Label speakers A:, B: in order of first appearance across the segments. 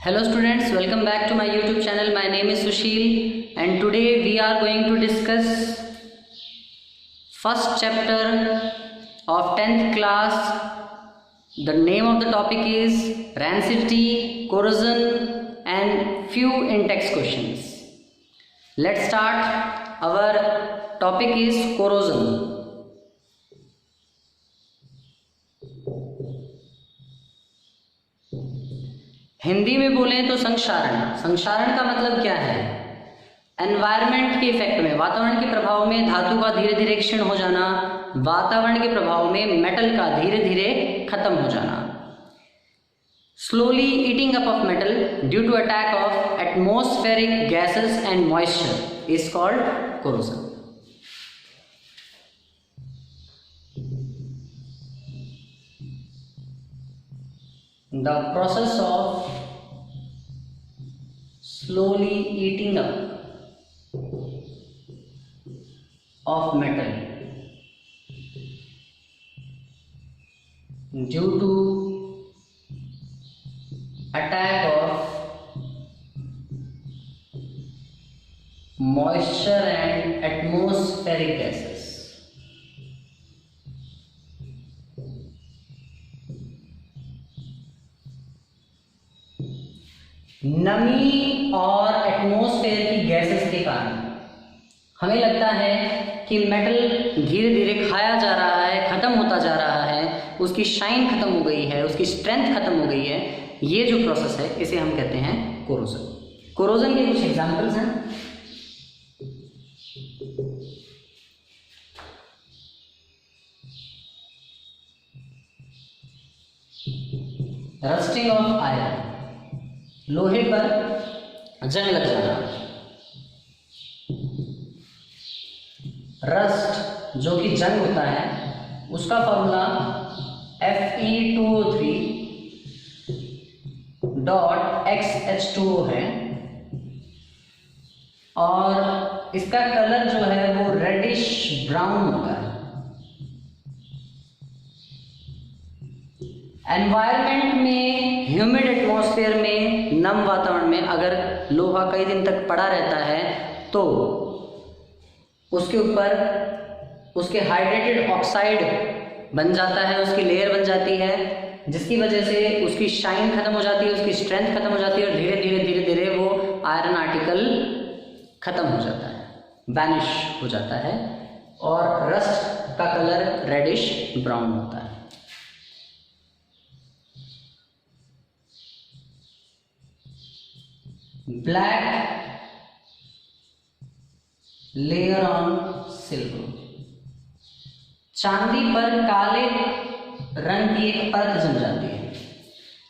A: Hello students, welcome back to my YouTube channel. My name is Sushil and today we are going to discuss first chapter of 10th class. The name of the topic is rancidity, corrosion and few in-text questions. Let's start. Our topic is corrosion. Hindi में बोलें तो संक्षारण। संक्षारण का मतलब क्या है? Environment के इफेक्ट में, वातावरण के प्रभाव में धातु का धीरे धीरे क्षीण हो जाना, वातावरण के प्रभाव में मेटल का धीरे धीरे खत्म हो जाना। Slowly eating up of metal due to attack of atmospheric gases and moisture is called corrosion. The process of slowly eating up of metal due to attack of moisture and atmospheric gases. नमी और atmosphere की gases के कारण हमें लगता है कि metal धीरे धीरे खाया जा रहा है, खत्म होता जा रहा है, उसकी शाइन खत्म हो गई है, उसकी स्ट्रेंथ खत्म हो गई है। ये जो प्रोसेस है इसे हम कहते हैं कोरोजन। कोरोजन के कुछ एग्जांपल्स हैं। रस्टिंग ऑफ आयरन, लोहे पर जंग लग जाना। रस्ट जो कि जंग होता है उसका फॉर्मूला Fe2O3.XH2O है और इसका कलर जो है वो रेडिश ब्राउन होता है। एनवायरनमेंट में, ह्यूमिड एटमॉस्फेयर में, नम वातावरण में अगर लोहा कई दिन तक पड़ा रहता है तो उसके ऊपर उसके हाइड्रेटेड ऑक्साइड बन जाता है, उसकी लेयर बन जाती है, जिसकी वजह से उसकी शाइन खत्म हो जाती है, उसकी स्ट्रेंथ खत्म हो जाती है और धीरे धीरे धीरे धीरे वो आयरन आर्टिकल खत्म हो जाता है, वैनिश हो जाता है और रस्ट का कलर रेडिश ब्राउन होता है। ब्लैक लेयर ऑन सिल्वर, चांदी पर काले रंग की एक परत जम जाती है।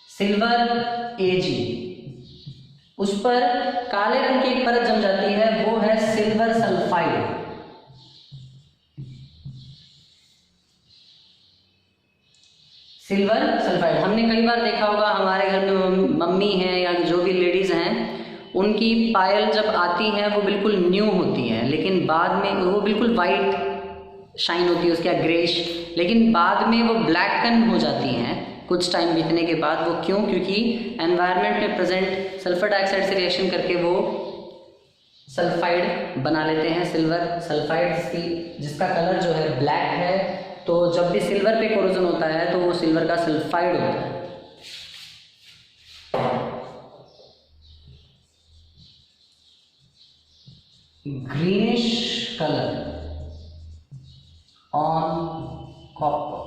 A: सिल्वर Ag, उस पर काले रंग की एक परत जम जाती है, वो है सिल्वर सल्फाइड। सिल्वर सल्फाइड हमने कई बार देखा होगा, हमारे घर में मम्मी हैं या जो भी लेडीज हैं उनकी पायल जब आती है वो बिल्कुल न्यू होती है, लेकिन बाद में वो बिल्कुल वाइट शाइन होती है उसकी, ग्रेश, लेकिन बाद में वो ब्लैकन हो जाती हैं कुछ टाइम बीतने के बाद। वो क्यों? क्योंकि एनवायरनमेंट में प्रेजेंट सल्फर डाइऑक्साइड से रिएक्शन करके वो सल्फाइड बना लेते हैं, सिल्वर सल्फाइड, जिसका कलर जो है ब्लैक है। तो जब भी सिल्वर पे कोरोजन होता है तो वो सिल्वर का सल्फाइड होता है। Greenish colour on copper,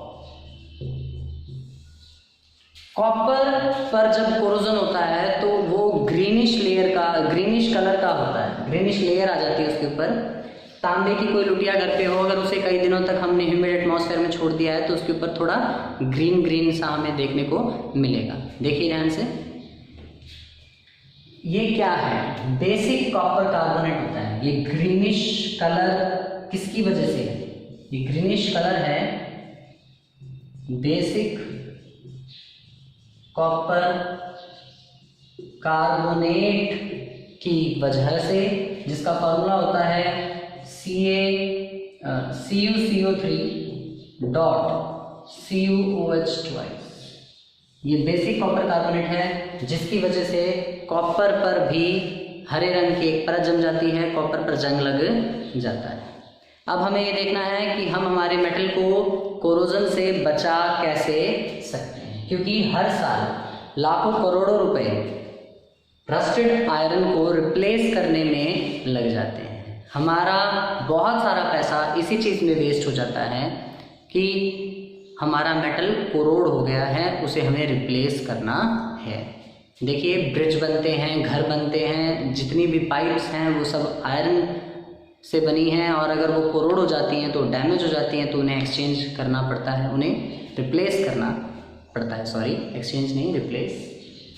A: copper पर जब कोरोजन होता है तो वो ग्रीनिश लेयर का, ग्रीनिश कलर का होता है, ग्रीनिश लेयर आ जाती है उसके ऊपर। तांबे की कोई लुटिया घर पे हो, अगर उसे कई दिनों तक हमने ह्यूमिड एटमॉस्फेयर में छोड़ दिया है तो उसके ऊपर थोड़ा ग्रीन ग्रीन सा हमें देखने को मिलेगा। देखिए ध्यान से, ये क्या है? बेसिक कॉपर कार्बोनेट होता है। ये ग्रीनिश कलर किसकी वजह से है? ये ग्रीनिश कलर है बेसिक कॉपर कार्बोनेट की वजह से, जिसका फॉर्मूला होता है CuCO3 डॉट CuOH2। ये बेसिक कॉपर कार्बोनेट है, जिसकी वजह से कॉपर पर भी हरे रंग की एक परत जम जाती है, कॉपर पर जंग लग जाता है। अब हमें ये देखना है कि हम हमारे मेटल को कोरोजन से बचा कैसे सकते हैं, क्योंकि हर साल लाखों करोड़ों रुपए रस्टेड आयरन को रिप्लेस करने में लग जाते हैं। हमारा बहुत सारा पैसा इसी चीज़ में वेस्ट हो जाता है कि हमारा मेटल कोरोड हो गया है, उसे हमें रिप्लेस करना है। देखिए ब्रिज बनते हैं, घर बनते हैं, जितनी भी पाइप्स हैं वो सब आयरन से बनी हैं, और अगर वो कोरोड हो जाती हैं तो डैमेज हो जाती हैं, तो उन्हें एक्सचेंज करना पड़ता है, उन्हें रिप्लेस करना पड़ता है। सॉरी, एक्सचेंज नहीं, रिप्लेस।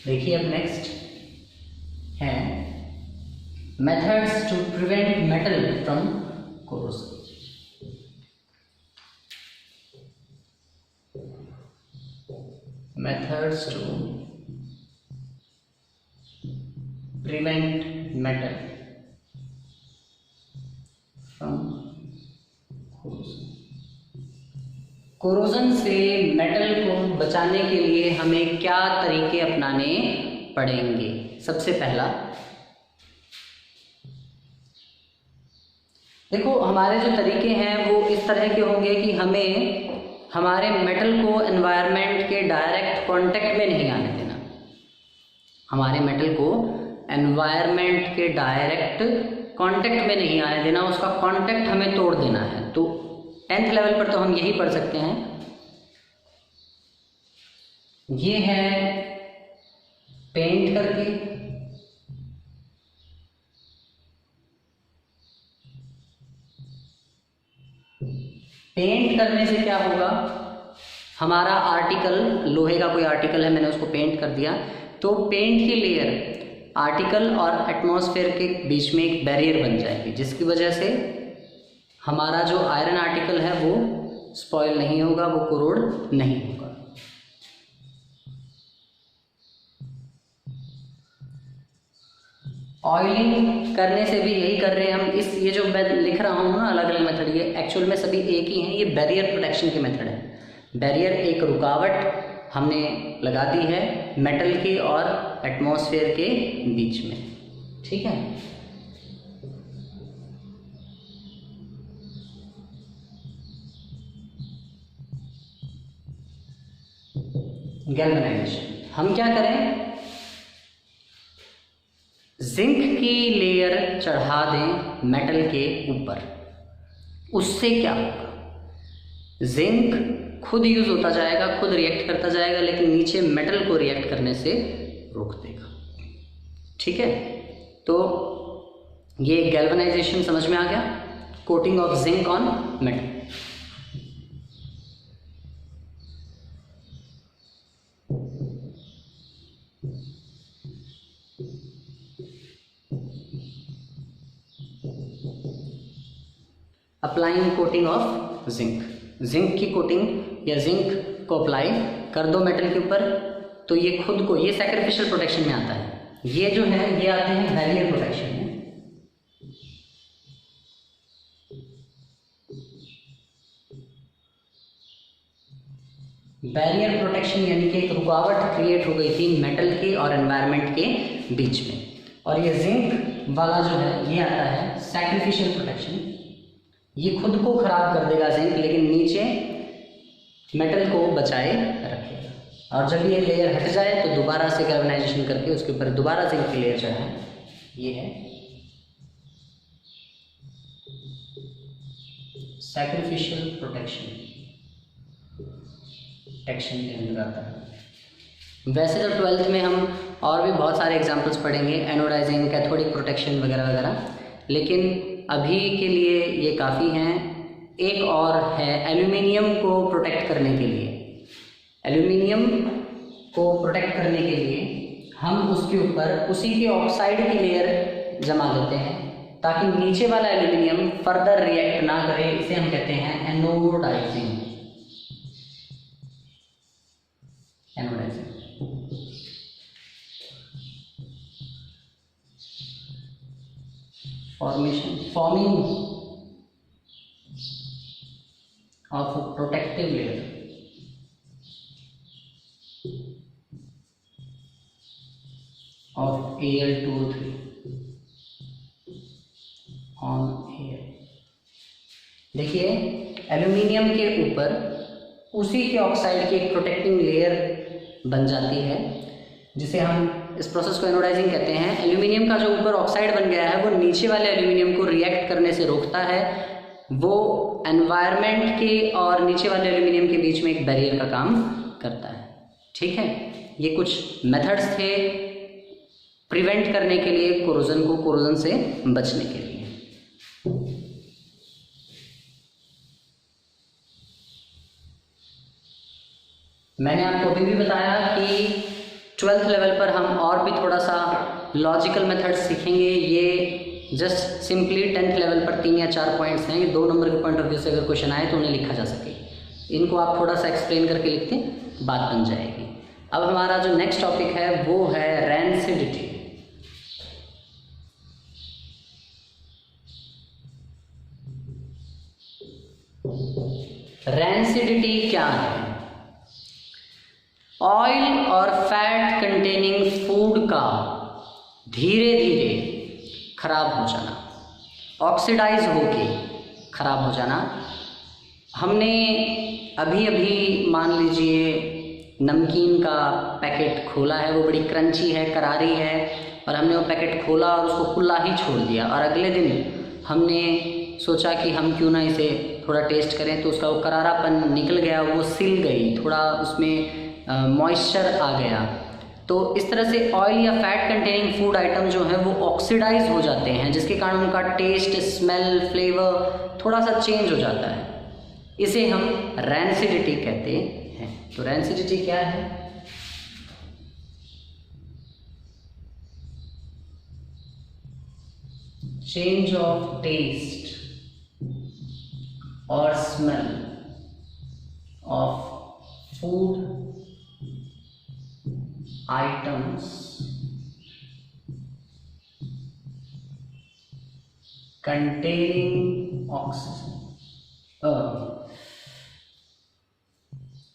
A: देखिए अब नेक्स्ट है methods to prevent metal from corrosion. Methods to prevent metal from corrosion। Corrosion से मेटल को बचाने के लिए हमें क्या तरीके अपनाने पड़ेंगे? सबसे पहला, देखो हमारे जो तरीके हैं वो इस तरह के होंगे कि हमें हमारे मेटल को एनवायरनमेंट के डायरेक्ट कांटेक्ट में नहीं आने देना। हमारे मेटल को एनवायरनमेंट के डायरेक्ट कांटेक्ट में नहीं आने देना, उसका कांटेक्ट हमें तोड़ देना है। तो 10th लेवल पर तो हम यही पढ़ सकते हैं। ये है पेंट करके, पेंट करने से क्या होगा, हमारा आर्टिकल, लोहे का कोई आर्टिकल है, मैंने उसको पेंट कर दिया, तो पेंट की लेयर आर्टिकल और एटमॉस्फेयर के बीच में एक बैरियर बन जाएगी, जिसकी वजह से हमारा जो आयरन आर्टिकल है वो स्पॉइल नहीं होगा, वो कोरोड नहीं होगा। ऑयलिंग करने से भी यही कर रहे हैं हम। इस ये जो मैं लिख रहा हूँ ना अलग अलग मेथड, ये एक्चुअल में सभी एक ही हैं। ये बैरियर प्रोटेक्शन के मेथड है। बैरियर एक रुकावट हमने लगा दी है मेटल के और एटमॉस्फेयर के बीच में, ठीक है। गैल्वेनाइजेशन, हम क्या करें, जिंक की लेयर चढ़ा दें मेटल के ऊपर। उससे क्या होगा, जिंक खुद यूज होता जाएगा, खुद रिएक्ट करता जाएगा, लेकिन नीचे मेटल को रिएक्ट करने से रोक देगा, ठीक है। तो ये गैल्वेनाइजेशन समझ में आ गया, coating of zinc on metal. Applying coating of zinc, zinc की कोटिंग या जिंक को अप्लाई कर दो मेटल के ऊपर, तो ये खुद को, ये सैक्रिफिशियल प्रोटेक्शन में आता है। ये जो है ये आते हैं बैरियर प्रोटेक्शन में। बैरियर प्रोटेक्शन यानी कि एक रुकावट क्रिएट हो गई थी मेटल के और एनवायरनमेंट के बीच में, और ये जिंक वाला जो है ये आता है सैक्रिफिशियल प्रोटेक्शन। ये खुद को खराब कर देगा जिंक, लेकिन नीचे मेटल को बचाए रखेगा, और जब ये लेयर हट जाए तो दोबारा से गैल्वेनाइजेशन करके उसके ऊपर दोबारा जिंक की लेयर चढ़ाएं। ये है सैक्रिफिशियल प्रोटेक्शन, प्रोटेक्शन के अंदर आता है। वैसे तो 12th में हम और भी बहुत सारे एग्जांपल्स पढ़ेंगे, एनोडाइजिंग, कैथोडिक प्रोटेक्शन वगैरह वगैरह, लेकिन अभी के लिए ये काफ़ी हैं। एक और है एल्यूमिनियम को प्रोटेक्ट करने के लिए। एल्यूमिनियम को प्रोटेक्ट करने के लिए हम उसके ऊपर उसी के ऑक्साइड की लेयर जमा देते हैं, ताकि नीचे वाला एल्यूमिनियम फर्दर रिएक्ट ना करे। इसे हम कहते हैं anodising. Anodising forming of a protective layer। of Al2O3 on air। देखिए एल्यूमिनियम के ऊपर उसी के ऑक्साइड की एक प्रोटेक्टिंग लेयर बन जाती है, जिसे हम इस प्रोसेस को एनोडाइजिंग कहते हैं। एल्यूमिनियम का जो ऊपर ऑक्साइड बन गया है वो नीचे वाले एल्यूमिनियम को रिएक्ट करने से रोकता है। वो एनवायरनमेंट के और नीचे वाले एल्यूमिनियम के बीच में एक बैरियर का काम करता है। ठीक है, ये कुछ मेथड्स थे प्रिवेंट करने के लिए कोरोजन से बचने के लिए। मैंने आपको अभी भी बताया कि 12th लेवल पर हम और भी थोड़ा सा लॉजिकल मेथड सीखेंगे। ये जस्ट सिंपली 10th लेवल पर 3 या 4 पॉइंट्स हैं। ये 2 नंबर के पॉइंट ऑफ व्यू से अगर क्वेश्चन आए तो उन्हें लिखा जा सके। इनको आप थोड़ा सा एक्सप्लेन करके लिखते बात बन जाएगी। अब हमारा जो नेक्स्ट टॉपिक है वो है रैंसिडिटी। रैंसिडिटी क्या है? ऑयल और फैट कंटेनिंग फूड का धीरे धीरे खराब हो जाना, ऑक्सीडाइज होके खराब हो जाना। हमने अभी अभी मान लीजिए नमकीन का पैकेट खोला है, वो बड़ी क्रंची है, करारी है, और हमने वो पैकेट खोला और उसको खुला ही छोड़ दिया, और अगले दिन हमने सोचा कि हम क्यों ना इसे थोड़ा टेस्ट करें, तो उसका वो करारापन निकल गया, वो सिल गई, थोड़ा उसमें मॉइस्चर आ गया। तो इस तरह से ऑयल या फैट कंटेनिंग फूड आइटम जो है वो ऑक्सीडाइज हो जाते हैं, जिसके कारण उनका टेस्ट, स्मेल, फ्लेवर थोड़ा सा चेंज हो जाता है। इसे हम रैंसिडिटी कहते हैं। तो रैंसिडिटी क्या है? चेंज ऑफ टेस्ट और smell of food items containing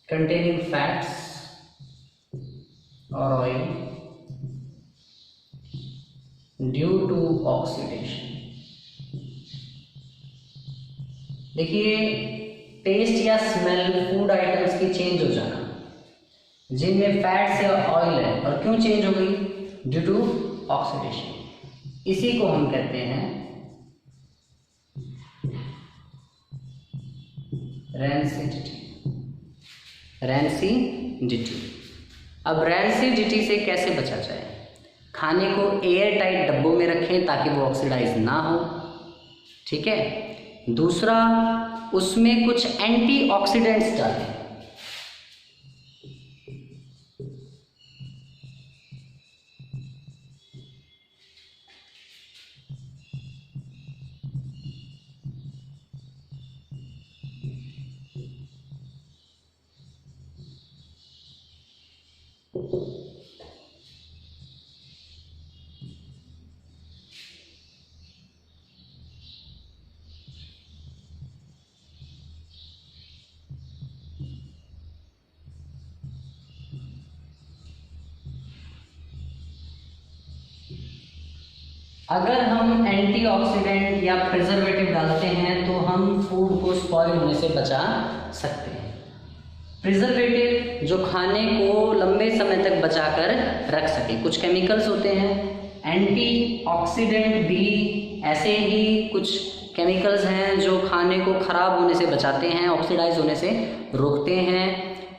A: containing fats or oil due to oxidation। देखिए टेस्ट या स्मेल फूड आइटम्स की चेंज हो जाना, जिनमें फैट्स या ऑयल है, और क्यों चेंज हो गई? Due to oxidation. इसी को हम कहते हैं रैंसिडिटी। रैंसिडिटी। अब रैंसिडिटी से कैसे बचा जाए? खाने को एयर टाइट डब्बों में रखें ताकि वो ऑक्सीडाइज ना हो। ठीक है। दूसरा, उसमें कुछ एंटीऑक्सीडेंट्स डालें। अगर हम एंटीऑक्सीडेंट या प्रिजर्वेटिव डालते हैं तो हम फूड को स्पॉइल होने से बचा सकते हैं। प्रिजर्वेटिव जो खाने को लंबे समय तक बचाकर रख सके। कुछ केमिकल्स होते हैं, एंटीऑक्सीडेंट भी ऐसे ही कुछ केमिकल्स हैं जो खाने को खराब होने से बचाते हैं, ऑक्सीडाइज होने से रोकते हैं।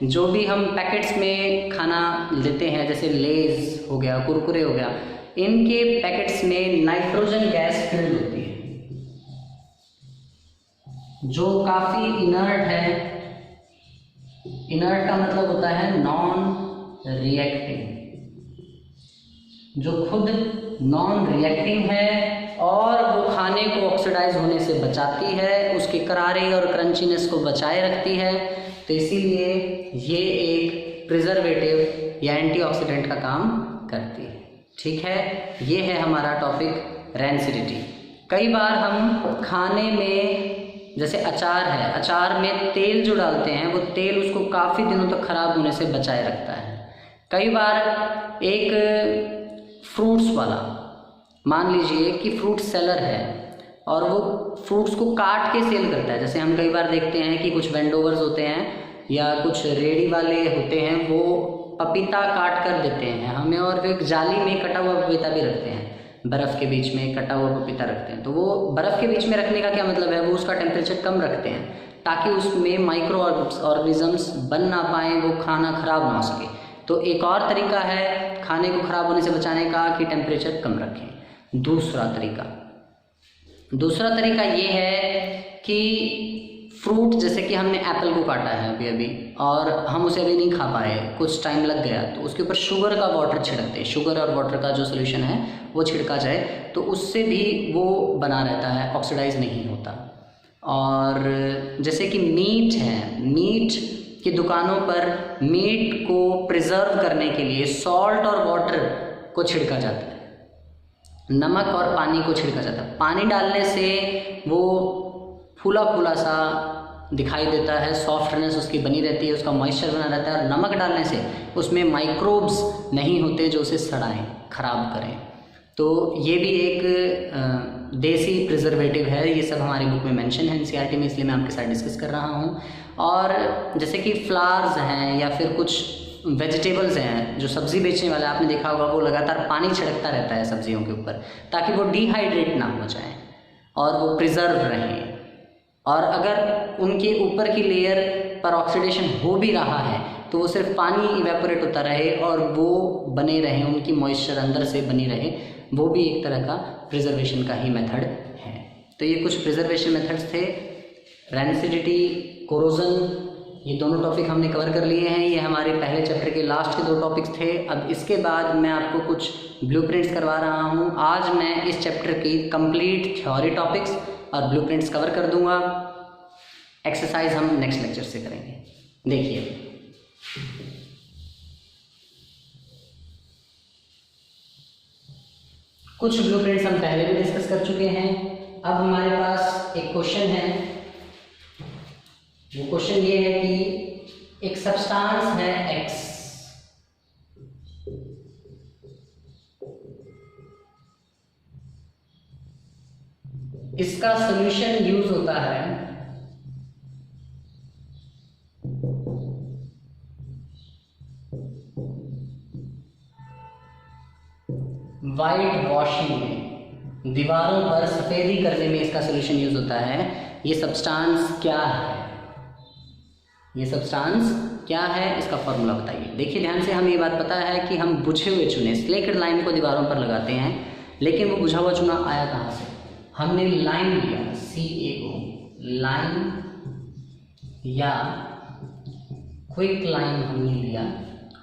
A: जो भी हम पैकेट्स में खाना लेते हैं, जैसे लेज हो गया, कुरकुरे हो गया, इनके पैकेट्स में नाइट्रोजन गैस फिल्ड होती है जो काफ़ी इनर्ट है। इनर्ट का मतलब होता है नॉन रिएक्टिव, जो खुद नॉन रिएक्टिव है और वो खाने को ऑक्सीडाइज होने से बचाती है, उसके करारे और क्रंचीनेस को बचाए रखती है। तो इसीलिए ये एक प्रिजर्वेटिव या एंटीऑक्सीडेंट का काम करती है। ठीक है, ये है हमारा टॉपिक रैंसिडिटी। कई बार हम खाने में, जैसे अचार है, अचार में तेल जो डालते हैं वो तेल उसको काफ़ी दिनों तक खराब होने से बचाए रखता है। कई बार एक वाला, मान लीजिए कि फ्रूट सेलर है और वो फ्रूट्स को काट के सेल करता है। जैसे हम कई बार देखते हैं कि कुछ वेंडोवर्स होते हैं या कुछ रेडी वाले होते हैं, वो पपीता काट कर देते हैं हमें और फिर जाली में कटा हुआ पपीता भी रखते हैं, बर्फ़ के बीच में कटा हुआ पपीता रखते हैं। तो वो बर्फ़ के बीच में रखने का क्या मतलब है, वो उसका टेम्परेचर कम रखते हैं ताकि उसमें माइक्रो ऑर्गेनिजम्स बन ना पाएँ, वो खाना ख़राब ना हो सके। तो एक और तरीका है खाने को ख़राब होने से बचाने का कि टेम्परेचर कम रखें। दूसरा तरीका ये है कि फ्रूट, जैसे कि हमने एप्पल को काटा है अभी अभी और हम उसे अभी नहीं खा पाए, कुछ टाइम लग गया, तो उसके ऊपर शुगर का वाटर छिड़कते हैं। शुगर और वाटर का जो सोल्यूशन है वो छिड़का जाए तो उससे भी वो बना रहता है, ऑक्सीडाइज नहीं होता। और जैसे कि मीट है, मीट की दुकानों पर मीट को प्रिजर्व करने के लिए सॉल्ट और वाटर को छिड़का जाता है, नमक और पानी को छिड़का जाता है। पानी डालने से वो फूला फूला सा दिखाई देता है, सॉफ्टनेस उसकी बनी रहती है, उसका मॉइस्चर बना रहता है। और नमक डालने से उसमें माइक्रोब्स नहीं होते जो उसे सड़ाएं, ख़राब करें। तो ये भी एक देसी प्रिजर्वेटिव है। ये सब हमारी बुक में मेंशन है एनसीईआरटी में, इसलिए मैं आपके साथ डिस्कस कर रहा हूँ। और जैसे कि फ्लावर्स हैं या फिर कुछ वेजिटेबल्स हैं, जो सब्ज़ी बेचने वाला आपने देखा होगा, वो लगातार पानी छिड़कता रहता है सब्जियों के ऊपर ताकि वो डिहाइड्रेट ना हो जाए और वो प्रिजर्व रहें। और अगर उनके ऊपर की लेयर पर ऑक्सीडेशन हो भी रहा है तो वो सिर्फ पानी इवेपोरेट होता रहे और वो बने रहें, उनकी मॉइस्चर अंदर से बनी रहे, वो भी एक तरह का प्रिजर्वेशन का ही मेथड है। तो ये कुछ प्रिजर्वेशन मेथड्स थे। रेनिसिडिटी, कोरोजन, ये दोनों टॉपिक हमने कवर कर लिए हैं। ये हमारे पहले चैप्टर के लास्ट के 2 टॉपिक्स थे। अब इसके बाद मैं आपको कुछ ब्लूप्रिंट्स करवा रहा हूँ। आज मैं इस चैप्टर की कंप्लीट थ्योरी टॉपिक्स और ब्लूप्रिंट्स कवर कर दूंगा। एक्सरसाइज हम नेक्स्ट लेक्चर से करेंगे। देखिए, कुछ ब्लूप्रिंट्स हम पहले भी डिस्कस कर चुके हैं। अब हमारे पास एक क्वेश्चन है। वो क्वेश्चन ये है कि एक सब्सटेंस है X, इसका सॉल्यूशन यूज होता है वाइट वॉशिंग में, दीवारों पर सफेदी करने में इसका सॉल्यूशन यूज होता है। ये सब्सटेंस क्या है? ये सब्सटेंस क्या है, इसका फॉर्मूला बताइए। देखिए ध्यान से, हमें ये बात पता है कि हम बुझे हुए चूने, स्लेक्ड लाइम को दीवारों पर लगाते हैं, लेकिन वो बुझा हुआ चूना आया कहाँ से? हमने लाइम लिया, CaO, लाइम या क्विक लाइम हमने लिया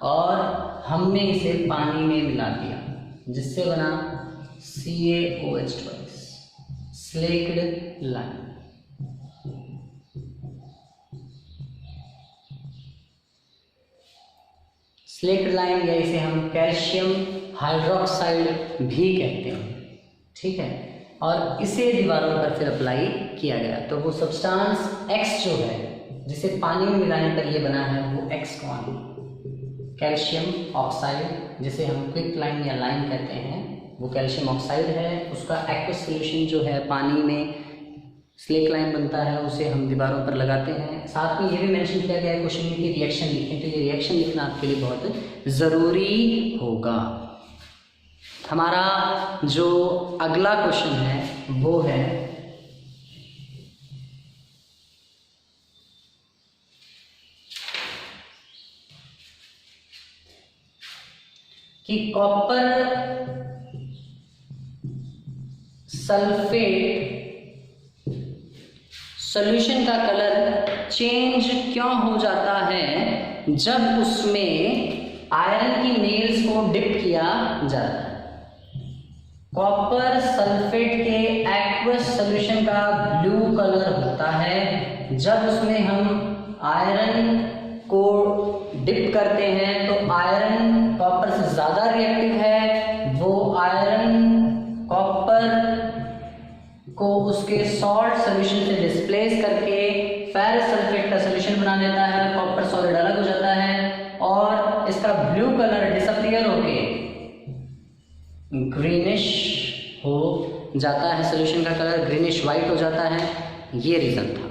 A: और हमने इसे पानी में मिला दिया, जिससे बना CaOH2, slaked lime. Slaked lime या इसे हम कैल्शियम हाइड्रोक्साइड भी कहते हैं, ठीक है। और इसे दीवारों पर फिर अप्लाई किया गया तो वो सब्सटेंस X जो है, जिसे पानी में मिलाने पर ये बना है, वो X कौन? कैल्शियम ऑक्साइड, जिसे हम क्विक लाइम या लाइम कहते हैं, वो कैल्शियम ऑक्साइड है। उसका एक्वस सॉल्यूशन जो है पानी में स्लेक लाइम बनता है, उसे हम दीवारों पर लगाते हैं। साथ में ये भी मेंशन किया गया है क्वेश्चन में कि रिएक्शन लिखें, तो ये रिएक्शन लिखना आपके लिए बहुत ज़रूरी होगा। हमारा जो अगला क्वेश्चन है वो है कि कॉपर सल्फेट सॉल्यूशन का कलर चेंज क्यों हो जाता है जब उसमें आयरन की नेल्स को डिप किया जाता है? कॉपर सल्फेट के एक्वस सॉल्यूशन का ब्लू कलर होता है जब उसमें हम आयरन को डिप करते हैं, तो आयरन कॉपर से ज़्यादा रिएक्टिव है, वो आयरन कॉपर को उसके सॉल्ट सॉल्यूशन से डिस्प्लेस करके फेरस सल्फेट का सॉल्यूशन बना देता है। कॉपर सॉलिड अलग हो जाता है और इसका ब्लू कलर डिसअपीयर होके ग्रीनिश हो जाता है, सोल्यूशन का कलर ग्रीनिश वाइट हो जाता है, ये रीज़न था।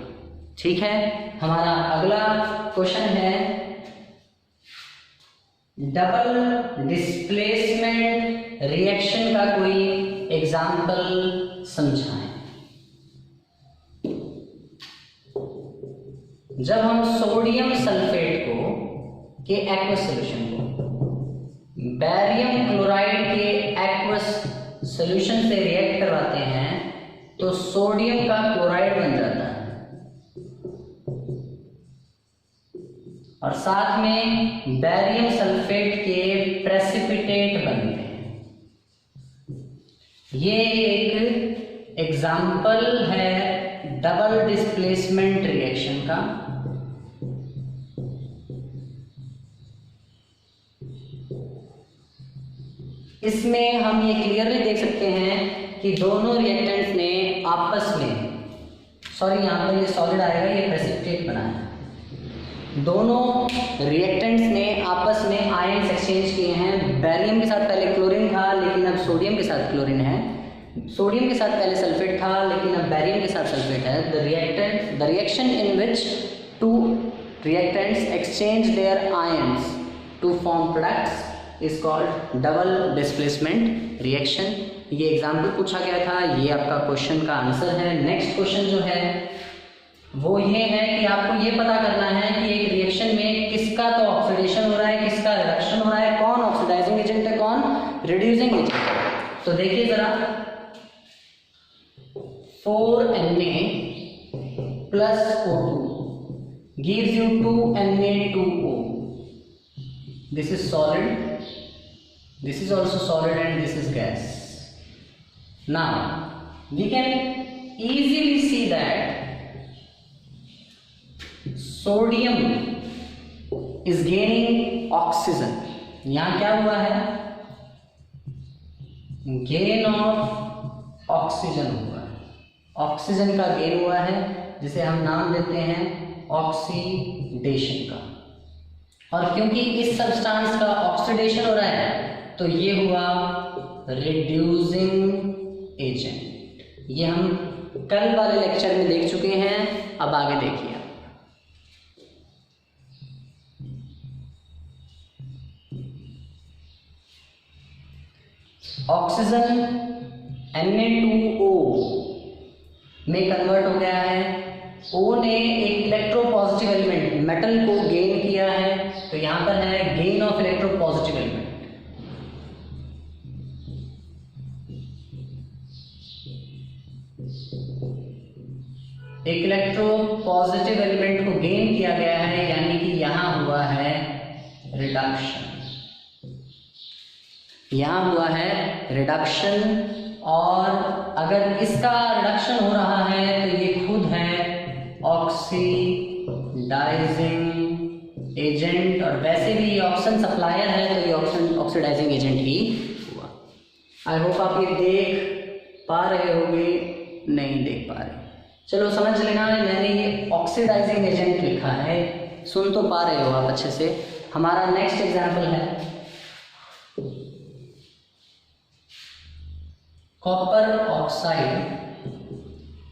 A: ठीक है, हमारा अगला क्वेश्चन है डबल डिस्प्लेसमेंट रिएक्शन का कोई एग्जाम्पल समझाएं। जब हम सोडियम सल्फेट के एक्वस सोल्यूशन को बैरियम क्लोराइड के एक्वस सोल्यूशन से रिएक्ट करवाते हैं तो सोडियम का क्लोराइड बन जाता है और साथ में बैरियम सल्फेट के प्रेसिपिटेट बनते हैं। ये एक एग्जाम्पल है डबल डिस्प्लेसमेंट रिएक्शन का। इसमें हम ये क्लियरली देख सकते हैं कि दोनों रिएक्टेंट्स ने आपस में, सॉरी यहाँ पर ये सॉलिड आएगा, ये प्रेसिपिटेट बना है। दोनों रिएक्टेंट्स ने आपस में आयन्स एक्सचेंज किए हैं। बैरियम के साथ पहले क्लोरीन था लेकिन अब सोडियम के साथ क्लोरीन है, सोडियम के साथ पहले सल्फेट था लेकिन अब बैरियम के साथ सल्फेट है। The reaction in which two reactants exchange their ions to form products is called double displacement reaction. ये एग्जाम्पल पूछा गया था, ये आपका क्वेश्चन का आंसर है। नेक्स्ट क्वेश्चन जो है वो ये है कि आपको ये पता करना है कि एक रिएक्शन में किसका तो ऑक्सीडेशन हो रहा है, किसका रिडक्शन हो रहा है, कौन ऑक्सीडाइजिंग एजेंट है, कौन रिड्यूसिंग एजेंट है। तो देखिए जरा, 4Na plus O2 gives you 2Na2O. This is solid, this is also solid and this is gas. Now we can easily see that sodium is gaining oxygen. यहाँ क्या हुआ है, गेन ऑफ ऑक्सीजन हुआ है, ऑक्सीजन का gain हुआ है जिसे हम नाम देते हैं ऑक्सीडेशन का। और क्योंकि इस सब्सटेंस का ऑक्सीडेशन हो रहा है तो ये हुआ रिड्यूसिंग एजेंट। ये हम कल वाले लेक्चर में देख चुके हैं, अब आगे देखिए। ऑक्सीजन Na2O में कन्वर्ट हो गया है। O ने एक इलेक्ट्रोपॉजिटिव एलिमेंट मेटल को गेन किया है, तो यहां पर है गेन ऑफ इलेक्ट्रोपॉजिटिव एलिमेंट। एक इलेक्ट्रोपॉजिटिव एलिमेंट को गेन किया गया है, यानी कि यहां हुआ है रिडक्शन, यहां हुआ है रिडक्शन। और अगर इसका रिडक्शन हो रहा है तो ये खुद है ऑक्सीडाइजिंग एजेंट, और वैसे भी ये ऑक्सीजन सप्लायर है तो ये ऑक्सीडाइजिंग एजेंट ही हुआ। आई होप आप ये देख पा रहे होंगे, नहीं देख पा रहे, चलो समझ लेना, मैंने ये ऑक्सीडाइजिंग एजेंट लिखा है, सुन तो पा रहे हो आप अच्छे से। हमारा नेक्स्ट एग्जाम्पल है copper oxide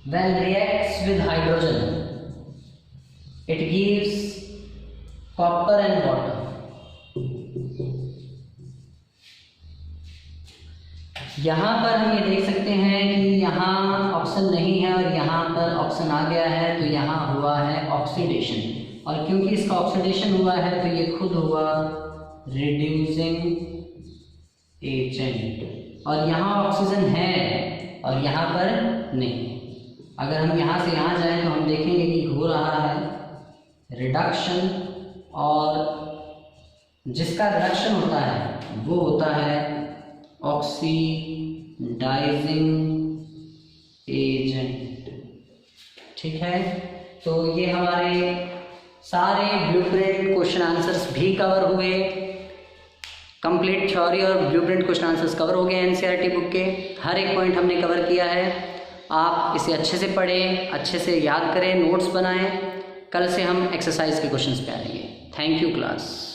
A: when reacts with hydrogen it gives copper and water। यहाँ पर हम ये देख सकते हैं कि यहाँ ऑक्सीजन नहीं है और यहाँ पर ऑक्सीजन आ गया है, तो यहाँ हुआ है ऑक्सीडेशन, और क्योंकि इसका ऑक्सीडेशन हुआ है तो ये खुद हुआ रिड्यूसिंग एजेंट। और यहाँ ऑक्सीजन है और यहाँ पर नहीं। अगर हम यहाँ से यहाँ जाएं तो हम देखेंगे कि हो रहा है रिडक्शन, और जिसका रिडक्शन होता है वो होता है ऑक्सीडाइजिंग एजेंट। ठीक है, तो ये हमारे सारे ब्लूप्रिंट क्वेश्चन आंसर्स भी कवर हुए, कंप्लीट थ्योरी और ब्लूप्रिंट क्वेश्चन आंसर्स कवर हो गए एनसीईआरटी बुक के। हर एक पॉइंट हमने कवर किया है। आप इसे अच्छे से पढ़ें, अच्छे से याद करें, नोट्स बनाएं। कल से हम एक्सरसाइज के क्वेश्चंस पे आएंगे। Thank you class.